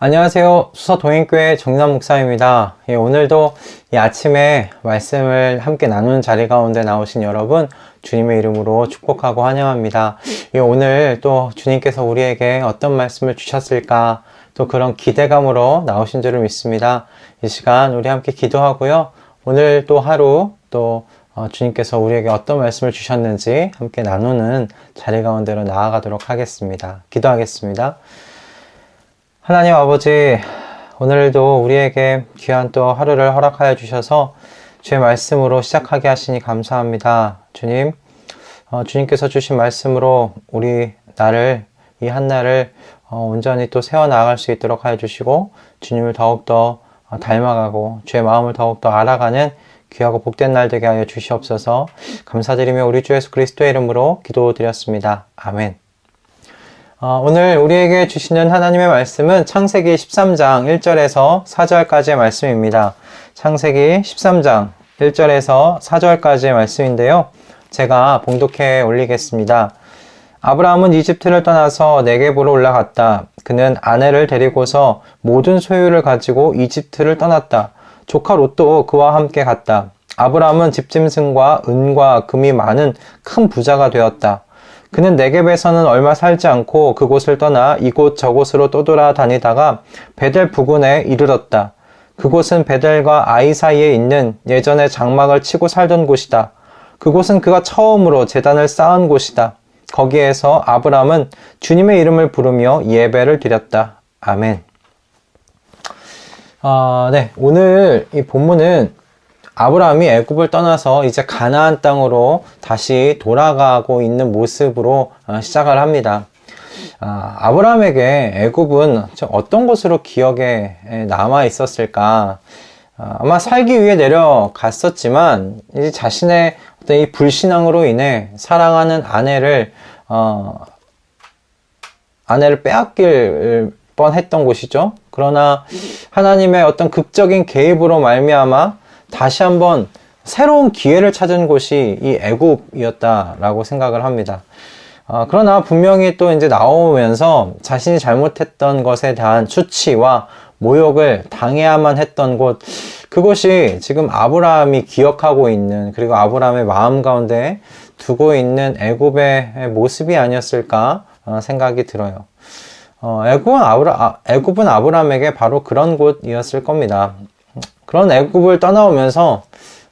안녕하세요. 수서동행교회 정남 목사입니다. 오늘도 이 아침에 말씀을 함께 나누는 자리 가운데 나오신 여러분 주님의 이름으로 축복하고 환영합니다. 오늘 또 주님께서 우리에게 어떤 말씀을 주셨을까 또 그런 기대감으로 나오신 줄을 믿습니다. 이 시간 우리 함께 기도하고요. 오늘 또 하루 또 주님께서 우리에게 어떤 말씀을 주셨는지 함께 나누는 자리 가운데로 나아가도록 하겠습니다. 기도하겠습니다. 하나님 아버지, 오늘도 우리에게 귀한 또 하루를 허락하여 주셔서 주의 말씀으로 시작하게 하시니 감사합니다. 주님, 주님께서 주신 말씀으로 이 한날을 온전히 또 세워나갈 수 있도록 하여 주시고 주님을 더욱더 닮아가고 주의 마음을 더욱더 알아가는 귀하고 복된 날 되게 하여 주시옵소서. 감사드리며 우리 주 예수 그리스도의 이름으로 기도드렸습니다. 아멘. 오늘 우리에게 주시는 하나님의 말씀은 창세기 13장 1절에서 4절까지의 말씀입니다. 창세기 13장 1절에서 4절까지의 말씀인데요. 제가 봉독해 올리겠습니다. 아브라함은 이집트를 떠나서 네겝으로 올라갔다. 그는 아내를 데리고서 모든 소유를 가지고 이집트를 떠났다. 조카 롯도 그와 함께 갔다. 아브라함은 집짐승과 은과 금이 많은 큰 부자가 되었다. 그는 네겝에서는 얼마 살지 않고 그곳을 떠나 이곳 저곳으로 떠돌아다니다가 베델 부근에 이르렀다. 그곳은 베델과 아이 사이에 있는 예전에 장막을 치고 살던 곳이다. 그곳은 그가 처음으로 제단을 쌓은 곳이다. 거기에서 아브라함은 주님의 이름을 부르며 예배를 드렸다. 아멘. 오늘 이 본문은 아브라함이 애굽을 떠나서 이제 가나안 땅으로 다시 돌아가고 있는 모습으로 시작을 합니다. 아브라함에게 애굽은 어떤 곳으로 기억에 남아 있었을까? 아마 살기 위해 내려갔었지만 이제 자신의 어떤 이 불신앙으로 인해 사랑하는 아내를 빼앗길 뻔했던 곳이죠. 그러나 하나님의 어떤 극적인 개입으로 말미암아 다시 한번 새로운 기회를 찾은 곳이 이 애굽이었다라고 생각을 합니다. 그러나 분명히 또 이제 나오면서 자신이 잘못했던 것에 대한 수치와 모욕을 당해야만 했던 곳, 그곳이 지금 아브라함이 기억하고 있는, 그리고 아브라함의 마음 가운데 두고 있는 애굽의 모습이 아니었을까 생각이 들어요. 애굽은 아브라함에게 바로 그런 곳이었을 겁니다. 그런 애굽을 떠나오면서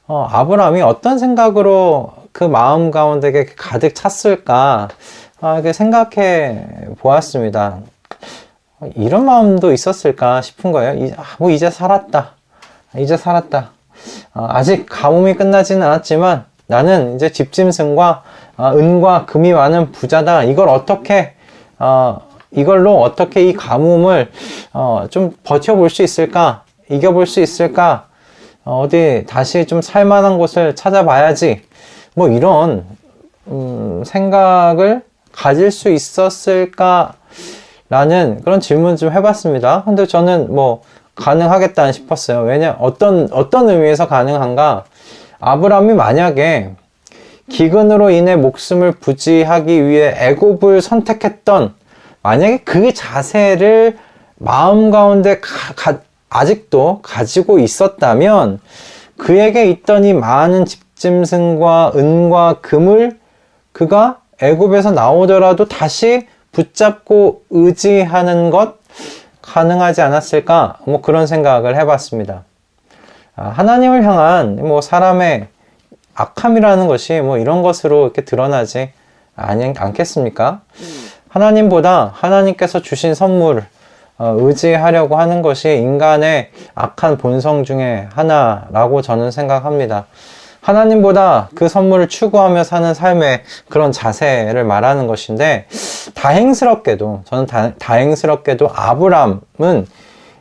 아브라함이 어떤 생각으로 그 마음 가운데 가득 찼을까 이렇게 생각해 보았습니다. 이런 마음도 있었을까 싶은 거예요. 이제 살았다. 아직 가뭄이 끝나지는 않았지만 나는 이제 집짐승과 은과 금이 많은 부자다. 이걸로 어떻게 이 가뭄을 좀 버텨볼 수 있을까? 이겨볼 수 있을까? 어디 다시 좀 살만한 곳을 찾아봐야지. 뭐 이런 생각을 가질 수 있었을까? 라는 그런 질문 좀 해봤습니다. 근데 저는 가능하겠다 싶었어요. 어떤 의미에서 가능한가? 아브라함이 만약에 기근으로 인해 목숨을 부지하기 위해 애굽을 선택했던, 만약에 그 자세를 마음 가운데 아직도 가지고 있었다면 그에게 있던 이 많은 집짐승과 은과 금을 그가 애굽에서 나오더라도 다시 붙잡고 의지하는 것 가능하지 않았을까? 그런 생각을 해봤습니다. 하나님을 향한 사람의 악함이라는 것이 이런 것으로 이렇게 드러나지 않겠습니까? 하나님보다 하나님께서 주신 선물 의지하려고 하는 것이 인간의 악한 본성 중에 하나라고 저는 생각합니다. 하나님보다 그 선물을 추구하며 사는 삶의 그런 자세를 말하는 것인데, 저는 다행스럽게도 아브람은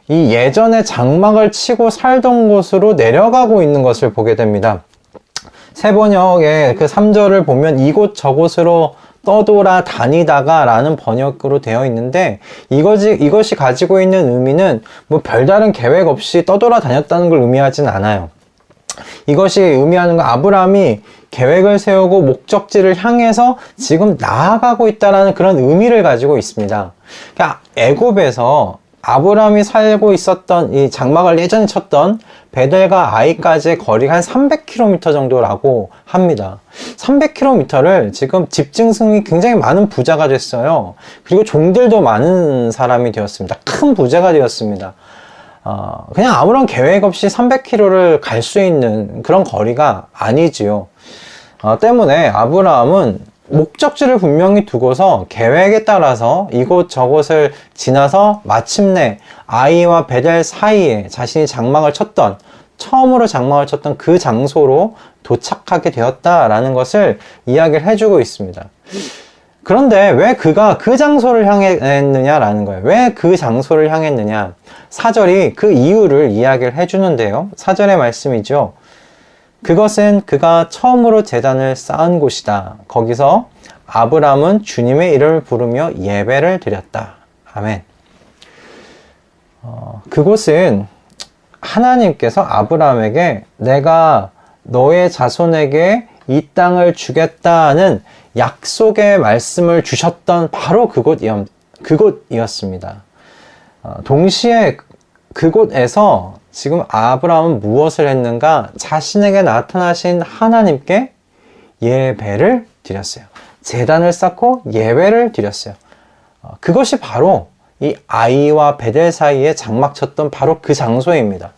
이 예전에 장막을 치고 살던 곳으로 내려가고 있는 것을 보게 됩니다. 세번역의 그 3절을 보면 이곳 저곳으로 떠돌아다니다가 라는 번역으로 되어 있는데, 이것이 가지고 있는 의미는 별다른 계획 없이 떠돌아다녔다는 걸 의미하진 않아요. 이것이 의미하는 건 아브라함이 계획을 세우고 목적지를 향해서 지금 나아가고 있다는 그런 의미를 가지고 있습니다. 그러니까 애굽에서 아브라함이 살고 있었던 이 장막을 예전에 쳤던 베델과 아이까지의 거리가 한 300km 정도라고 합니다. 300km를 지금 집증승이 굉장히 많은 부자가 됐어요. 그리고 종들도 많은 사람이 되었습니다. 큰 부자가 되었습니다. 그냥 아무런 계획 없이 300km를 갈 수 있는 그런 거리가 아니지요. 때문에 아브라함은 목적지를 분명히 두고서 계획에 따라서 이곳저곳을 지나서 마침내 아이와 베델 사이에 자신이 처음으로 장막을 쳤던 그 장소로 도착하게 되었다라는 것을 이야기를 해주고 있습니다. 그런데 왜 그가 그 장소를 향했느냐라는 거예요. 왜 그 장소를 향했느냐? 4절이 그 이유를 이야기를 해주는데요. 4절의 말씀이죠. 그것은 그가 처음으로 제단을 쌓은 곳이다. 거기서 아브람은 주님의 이름을 부르며 예배를 드렸다. 아멘. 그곳은 하나님께서 아브람에게 내가 너의 자손에게 이 땅을 주겠다는 약속의 말씀을 주셨던 바로 그곳이었습니다. 동시에 그곳에서 지금 아브라함은 무엇을 했는가? 자신에게 나타나신 하나님께 예배를 드렸어요. 제단을 쌓고 예배를 드렸어요. 그것이 바로 이 아이와 베델 사이에 장막 쳤던 바로 그 장소입니다.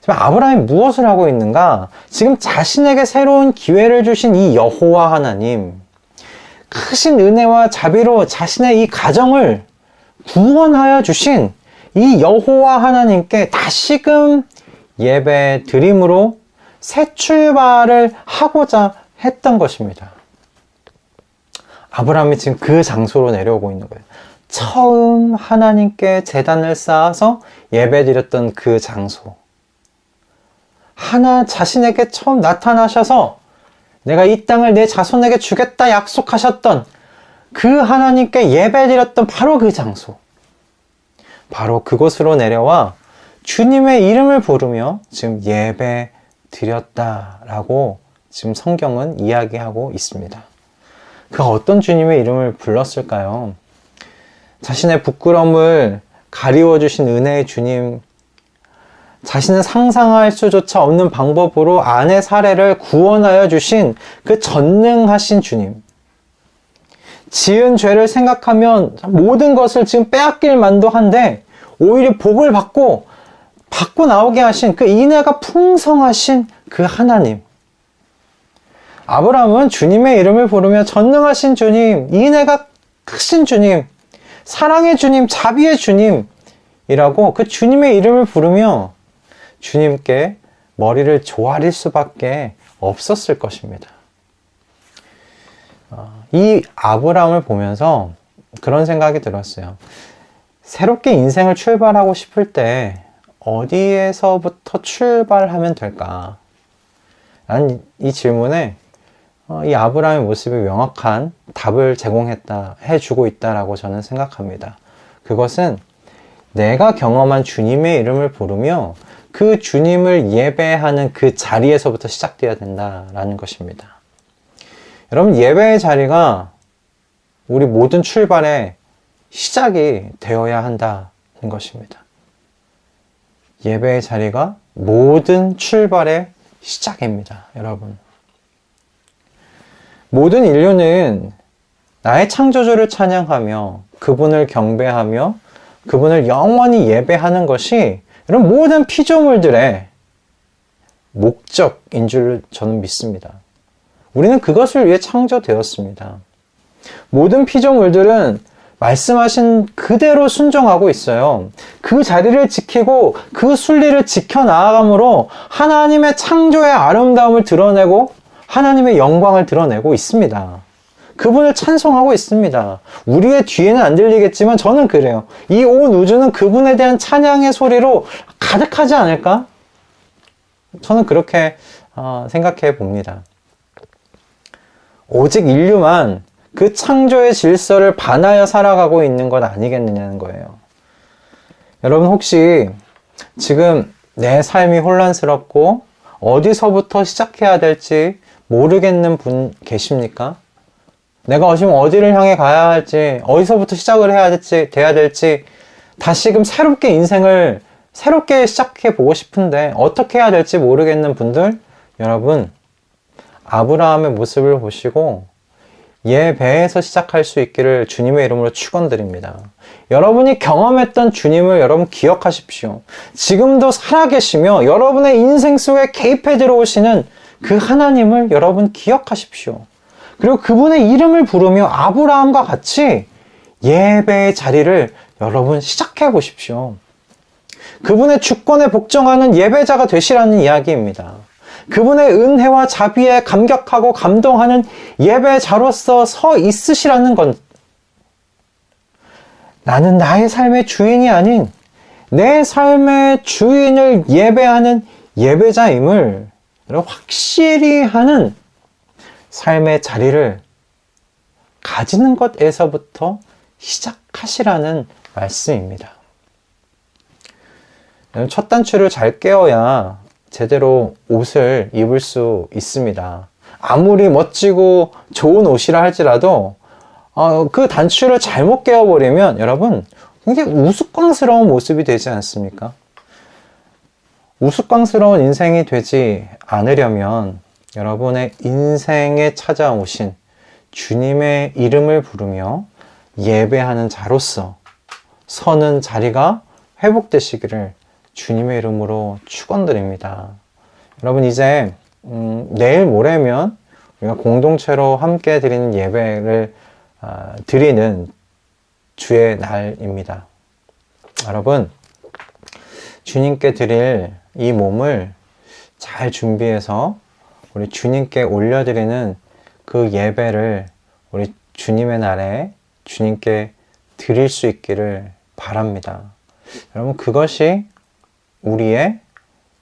지금 아브라함이 무엇을 하고 있는가? 지금 자신에게 새로운 기회를 주신 이 여호와 하나님, 크신 은혜와 자비로 자신의 이 가정을 구원하여 주신 이 여호와 하나님께 다시금 예배 드림으로 새 출발을 하고자 했던 것입니다. 아브라함이 지금 그 장소로 내려오고 있는 거예요. 처음 하나님께 제단을 쌓아서 예배 드렸던 그 장소. 자신에게 처음 나타나셔서 내가 이 땅을 내 자손에게 주겠다 약속하셨던 그 하나님께 예배 드렸던 바로 그 장소. 바로 그곳으로 내려와 주님의 이름을 부르며 지금 예배 드렸다라고 지금 성경은 이야기하고 있습니다. 그가 어떤 주님의 이름을 불렀을까요? 자신의 부끄러움을 가리워 주신 은혜의 주님, 자신은 상상할 수조차 없는 방법으로 아내 사례를 구원하여 주신 그 전능하신 주님, 지은 죄를 생각하면 모든 것을 지금 빼앗길 만도 한데 오히려 복을 받고 나오게 하신 그 인애가 풍성하신 그 하나님. 아브라함은 주님의 이름을 부르며 전능하신 주님, 인애가 크신 주님, 사랑의 주님, 자비의 주님이라고 그 주님의 이름을 부르며 주님께 머리를 조아릴 수밖에 없었을 것입니다. 이 아브라함을 보면서 그런 생각이 들었어요. 새롭게 인생을 출발하고 싶을 때 어디에서부터 출발하면 될까? 라는 이 질문에 이 아브라함의 모습이 명확한 답을 해주고 있다라고 저는 생각합니다. 그것은 내가 경험한 주님의 이름을 부르며 그 주님을 예배하는 그 자리에서부터 시작되어야 된다라는 것입니다. 여러분, 예배의 자리가 우리 모든 출발의 시작이 되어야 한다는 것입니다. 예배의 자리가 모든 출발의 시작입니다, 여러분. 모든 인류는 나의 창조주를 찬양하며 그분을 경배하며 그분을 영원히 예배하는 것이 이런 모든 피조물들의 목적인 줄 저는 믿습니다. 우리는 그것을 위해 창조되었습니다. 모든 피조물들은 말씀하신 그대로 순종하고 있어요. 그 자리를 지키고 그 순리를 지켜나아감으로 하나님의 창조의 아름다움을 드러내고 하나님의 영광을 드러내고 있습니다. 그분을 찬송하고 있습니다. 우리의 뒤에는 안 들리겠지만 저는 그래요. 이 온 우주는 그분에 대한 찬양의 소리로 가득하지 않을까? 저는 그렇게 생각해 봅니다. 오직 인류만 그 창조의 질서를 반하여 살아가고 있는 것 아니겠느냐는 거예요. 여러분, 혹시 지금 내 삶이 혼란스럽고 어디서부터 시작해야 될지 모르겠는 분 계십니까? 내가 지금 어디를 향해 가야 할지, 어디서부터 시작을 돼야 될지 다시금 새롭게 인생을 새롭게 시작해 보고 싶은데 어떻게 해야 될지 모르겠는 분들, 여러분 아브라함의 모습을 보시고 예배에서 시작할 수 있기를 주님의 이름으로 축원드립니다. 여러분이 경험했던 주님을 여러분 기억하십시오. 지금도 살아계시며 여러분의 인생 속에 개입해 들어오시는 그 하나님을 여러분 기억하십시오. 그리고 그분의 이름을 부르며 아브라함과 같이 예배의 자리를 여러분 시작해 보십시오. 그분의 주권에 복종하는 예배자가 되시라는 이야기입니다. 그분의 은혜와 자비에 감격하고 감동하는 예배자로서 서 있으시라는 건, 나는 나의 삶의 주인이 아닌 내 삶의 주인을 예배하는 예배자임을 확실히 하는 삶의 자리를 가지는 것에서부터 시작하시라는 말씀입니다. 첫 단추를 잘 깨어야 제대로 옷을 입을 수 있습니다. 아무리 멋지고 좋은 옷이라 할지라도 그 단추를 잘못 깨어버리면 여러분 굉장히 우스꽝스러운 모습이 되지 않습니까? 우스꽝스러운 인생이 되지 않으려면 여러분의 인생에 찾아오신 주님의 이름을 부르며 예배하는 자로서 서는 자리가 회복되시기를 주님의 이름으로 축원드립니다. 여러분 이제 내일 모레면 우리가 공동체로 함께 드리는 예배를 드리는 주의 날입니다. 여러분 주님께 드릴 이 몸을 잘 준비해서 우리 주님께 올려드리는 그 예배를 우리 주님의 날에 주님께 드릴 수 있기를 바랍니다. 여러분 그것이 우리의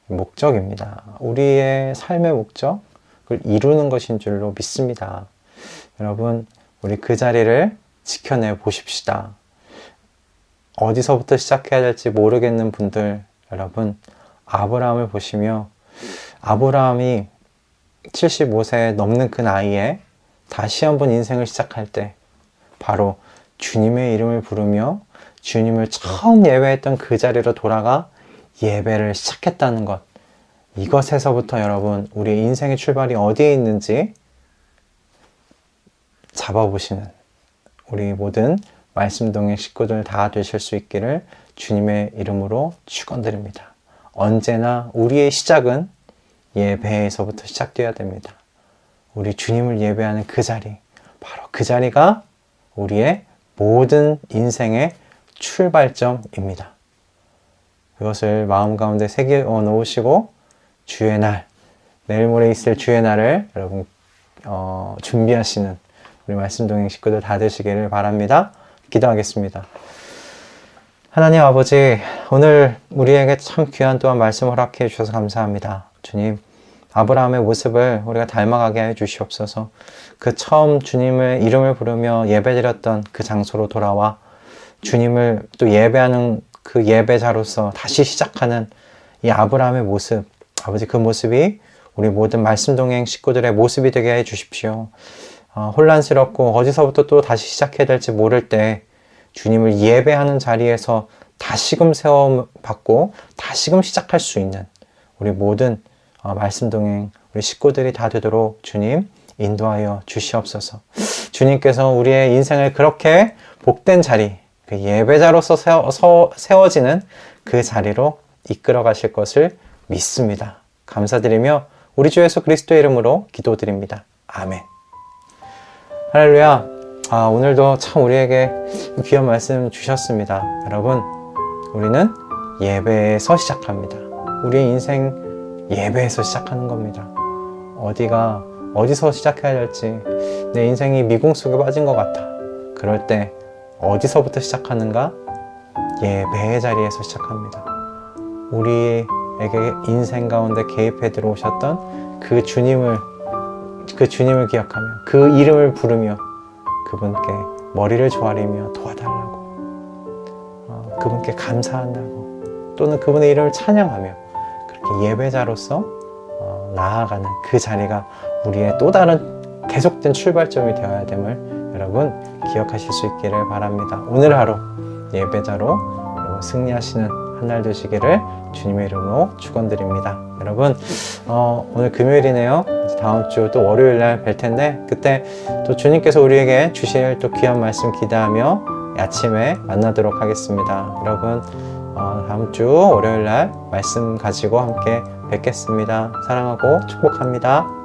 목적입니다. 우리의 삶의 목적, 그걸 이루는 것인 줄로 믿습니다. 여러분 우리 그 자리를 지켜내 보십시다. 어디서부터 시작해야 될지 모르겠는 분들, 여러분 아브라함을 보시며 아브라함이 75세 넘는 그 나이에 다시 한번 인생을 시작할 때 바로 주님의 이름을 부르며 주님을 처음 예배했던 그 자리로 돌아가 예배를 시작했다는 것, 이것에서부터 여러분 우리의 인생의 출발이 어디에 있는지 잡아보시는 우리 모든 말씀동행 식구들 다 되실 수 있기를 주님의 이름으로 축원드립니다. 언제나 우리의 시작은 예배에서부터 시작되어야 됩니다. 우리 주님을 예배하는 그 자리, 바로 그 자리가 우리의 모든 인생의 출발점입니다. 그것을 마음 가운데 새겨 놓으시고 주의 날, 내일 모레 있을 주의 날을 여러분 준비하시는 우리 말씀동행 식구들 다 되시기를 바랍니다. 기도하겠습니다. 하나님 아버지, 오늘 우리에게 참 귀한 또한 말씀을 허락해 주셔서 감사합니다. 주님, 아브라함의 모습을 우리가 닮아가게 해 주시옵소서. 그 처음 주님의 이름을 부르며 예배드렸던 그 장소로 돌아와 주님을 또 예배하는 그 예배자로서 다시 시작하는 이 아브라함의 모습, 아버지 그 모습이 우리 모든 말씀동행 식구들의 모습이 되게 해 주십시오. 혼란스럽고 어디서부터 또 다시 시작해야 될지 모를 때 주님을 예배하는 자리에서 다시금 세워받고 다시금 시작할 수 있는 우리 모든 말씀동행 우리 식구들이 다 되도록 주님 인도하여 주시옵소서. 주님께서 우리의 인생을 그렇게 복된 자리, 그 예배자로서 세워지는 그 자리로 이끌어 가실 것을 믿습니다. 감사드리며 우리 주 예수 그리스도의 이름으로 기도드립니다. 아멘. 할렐루야. 오늘도 참 우리에게 귀한 말씀 주셨습니다. 여러분, 우리는 예배에서 시작합니다. 우리의 인생 예배에서 시작하는 겁니다. 어디서 시작해야 될지, 내 인생이 미궁 속에 빠진 것 같아. 그럴 때 어디서부터 시작하는가? 예배의 자리에서 시작합니다. 우리에게 인생 가운데 개입해 들어오셨던 그 주님을 기억하며 그 이름을 부르며 그분께 머리를 조아리며 도와달라고, 그분께 감사한다고, 또는 그분의 이름을 찬양하며 그렇게 예배자로서 나아가는 그 자리가 우리의 또 다른 계속된 출발점이 되어야 됨을 여러분 기억하실 수 있기를 바랍니다. 오늘 하루 예배자로 여러분 또 승리하시는 한 날 되시기를 주님의 이름으로 축원드립니다. 여러분, 오늘 금요일이네요. 다음 주 또 월요일 날 뵐 텐데, 그때 또 주님께서 우리에게 주실 또 귀한 말씀 기대하며 아침에 만나도록 하겠습니다. 여러분, 다음 주 월요일 날 말씀 가지고 함께 뵙겠습니다. 사랑하고 축복합니다.